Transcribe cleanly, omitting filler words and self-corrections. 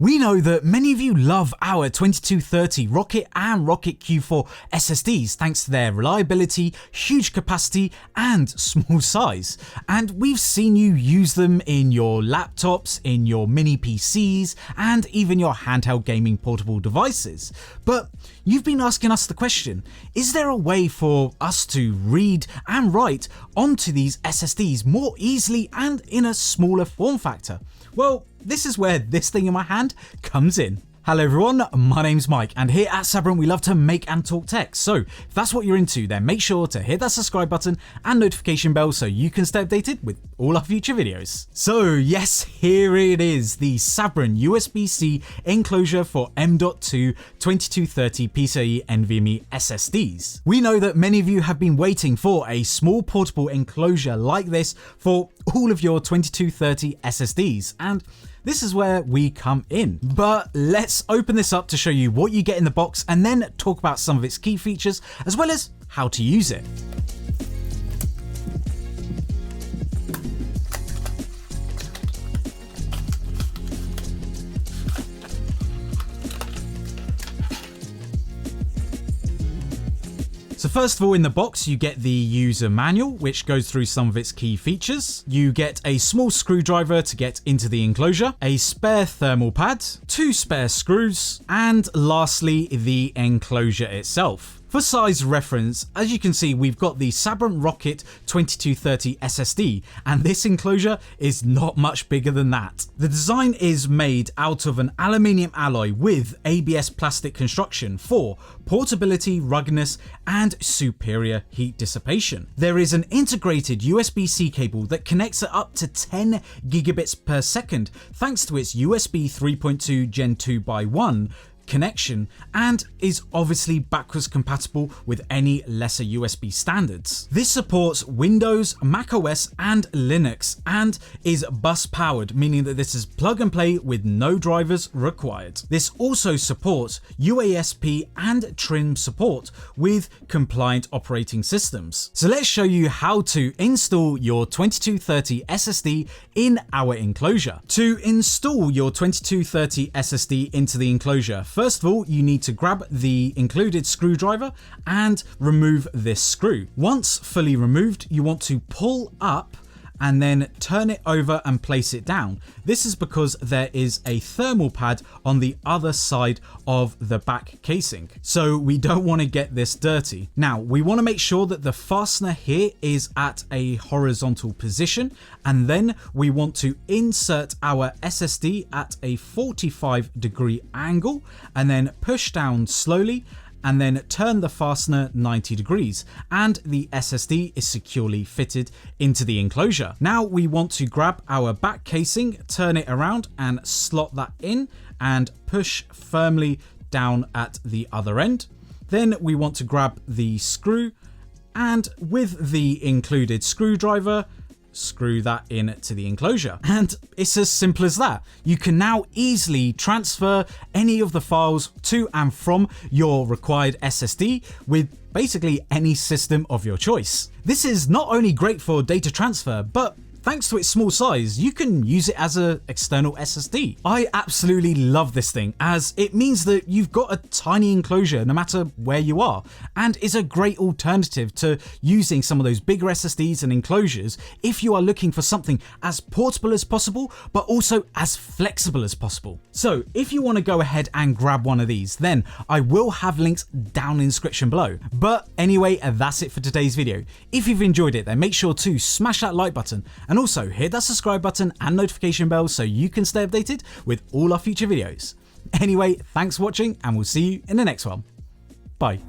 We know that many of you love our 2230 Rocket and Rocket Q4 SSDs thanks to their reliability, huge capacity and small size. And we've seen you use them in your laptops, in your mini PCs and even your handheld gaming portable devices. But you've been asking us the question, is there a way for us to read and write onto these SSDs more easily and in a smaller form factor? Well, this is where this thing in my hand comes in. Hello everyone, my name's Mike and here at Sabrent we love to make and talk tech. So if that's what you're into, then make sure to hit that subscribe button and notification bell so you can stay updated with all our future videos. So yes, here it is, the Sabrent USB-C Enclosure for M.2 2230 PCIe NVMe SSDs. We know that many of you have been waiting for a small portable enclosure like this for all of your 2230 SSDs, and this is where we come in. But let's open this up to show you what you get in the box and then talk about some of its key features as well as how to use it. So first of all, in the box you get the user manual which goes through some of its key features. You get a small screwdriver to get into the enclosure, a spare thermal pad, 2 spare screws, and lastly the enclosure itself. For size reference, as you can see, we've got the Sabrent Rocket 2230 SSD, and this enclosure is not much bigger than that. The design is made out of an aluminium alloy with ABS plastic construction for portability, ruggedness, and superior heat dissipation. There is an integrated USB-C cable that connects at up to 10 gigabits per second thanks to its USB 3.2 Gen 2x1 connection, and is obviously backwards compatible with any lesser USB standards. This supports Windows, Mac OS and Linux and is bus powered, meaning that this is plug and play with no drivers required. This also supports UASP and trim support with compliant operating systems. So let's show you how to install your 2230 SSD in our enclosure. To install your 2230 SSD into the enclosure, first of all, you need to grab the included screwdriver and remove this screw. Once fully removed, you want to pull up and then turn it over and place it down. This is because there is a thermal pad on the other side of the back casing, so we don't want to get this dirty. Now, we want to make sure that the fastener here is at a horizontal position, and then we want to insert our SSD at a 45-degree angle and then push down slowly and then turn the fastener 90 degrees and the SSD is securely fitted into the enclosure. Now we want to grab our back casing, turn it around and slot that in and push firmly down at the other end. Then we want to grab the screw and with the included screwdriver, screw that in to the enclosure. And it's as simple as that. You can now easily transfer any of the files to and from your required SSD with basically any system of your choice. This is not only great for data transfer, but thanks to its small size, you can use it as an external SSD. I absolutely love this thing as it means that you've got a tiny enclosure no matter where you are, and is a great alternative to using some of those bigger SSDs and enclosures if you are looking for something as portable as possible, but also as flexible as possible. So if you want to go ahead and grab one of these, then I will have links down in the description below. But anyway, that's it for today's video. If you've enjoyed it, then make sure to smash that like button and also hit that subscribe button and notification bell so you can stay updated with all our future videos. Anyway, thanks for watching and we'll see you in the next one. Bye.